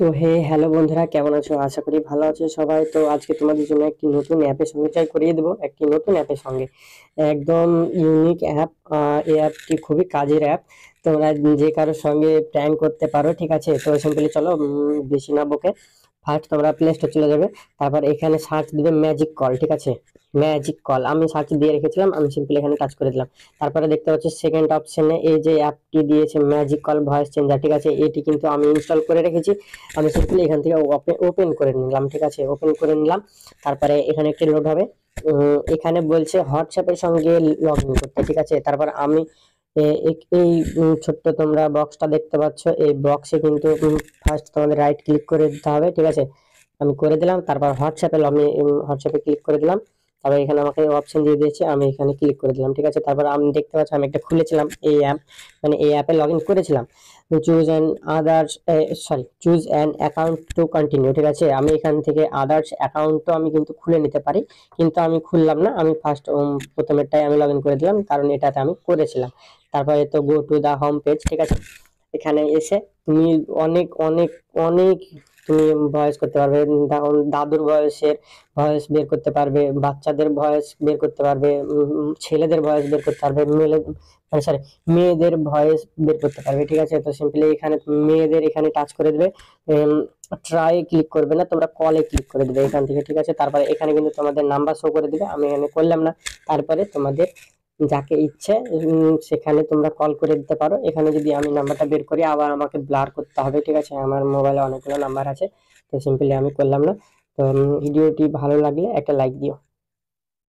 তো হ্যালো বন্ধুরা, কেমন আছো? আশা করি ভালো আছো সবাই। তো আজকে তোমাদের জন্য একটি নতুন অ্যাপের সঙ্গে ট্রাই করিয়ে দেবো, একটি নতুন অ্যাপের সঙ্গে। একদম ইউনিক অ্যাপ। এই অ্যাপটি খুবই কাজের অ্যাপ। তোমরা যে কারোর সঙ্গে প্র্যাঙ্ক করতে পারো, ঠিক আছে? তো সিম্পলি চলো, বেশি না বকে ফার্স্ট তোমরা প্লে স্টোর চলে যাবে। তারপর এখানে সার্চ দিবে ম্যাজিক কল, ঠিক আছে? ম্যাজিক কল আমি সার্চ দিয়ে রেখেছিলাম, আমি সিম্পলি এখানে টাচ করে দিলাম। তারপরে দেখতে পাচ্ছি সেকেন্ড অপশনে এই যে অ্যাপটি দিয়েছে ম্যাজিক কল ভয়েস চেঞ্জার, ঠিক আছে? এটি কিন্তু আমি ইনস্টল করে রেখেছি। আমি সিম্পলি এখান থেকে ওপেন করে নিলাম, ঠিক আছে? ওপেন করে নিলাম। তারপরে এখানে একটি লোড হবে। এখানে বলছে হোয়াটসঅ্যাপের সঙ্গে লগ ইন করতে, ঠিক আছে? তারপর আমি এই ছোট্ট তোমরা বক্সটা দেখতে পাচ্ছ, এই বক্সে কিন্তু ফার্স্ট তোমাদের রাইট ক্লিক করে দিতে হবে, ঠিক আছে? আমি করে দিলাম। তারপর আমি হোয়াটসঅ্যাপে ক্লিক করে দিলাম। তারপর এখানে আমাকে অপশন দিয়ে দিয়েছে, আমি এখানে ক্লিক করে দিলাম, ঠিক আছে? তারপর আমি দেখতে পাচ্ছি আমি একটা খুলেছিলাম এই অ্যাপ, মানে এই অ্যাপে লগ ইন করেছিলাম। Choose an others, choose an account to continue, ঠিক আছে? আমি এখান থেকে আদার্স অ্যাকাউন্টও আমি কিন্তু খুলে নিতে পারি, কিন্তু আমি খুললাম না। আমি ফার্স্ট প্রথমেরটাই আমি লগ ইন করে দিলাম, কারণ এটাতে আমি করেছিলাম। তারপরে তো go to the home page, ঠিক আছে? এখানে এসে তুমি অনেক অনেক অনেক তুমি ভয়েস করতে পারবে। দাদুর বয়সের ভয়েস বের করতে পারবে, বাচ্চাদের ভয়েস বের করতে পারবে, ছেলেদের ভয়েস বের করতে পারবে, সরি, মেয়েদের ভয়েস বের করতে পারবে, ঠিক আছে? তো সিম্পলি এখানে মেয়েদের এখানে টাচ করে দেবে। ট্রাই ক্লিক করবে না, তোমরা কলে ক্লিক করে দেবে এখান থেকে, ঠিক আছে? তারপরে এখানে কিন্তু তোমাদের নাম্বার শো করে দিবে, আমি এখানে করলাম না। তারপরে তোমাদের যাকে ইচ্ছে সেখানে তোমরা কল করে দিতে পারো। এখানে যদি আমি নাম্বারটা বের করি, আবার আমাকে ব্লার করতে হবে, ঠিক আছে? আমার মোবাইলে অনেকগুলো নাম্বার আছে, তো সিম্পলি আমি করলাম না। তো ভিডিওটি ভালো লাগলে একটা লাইক দিও।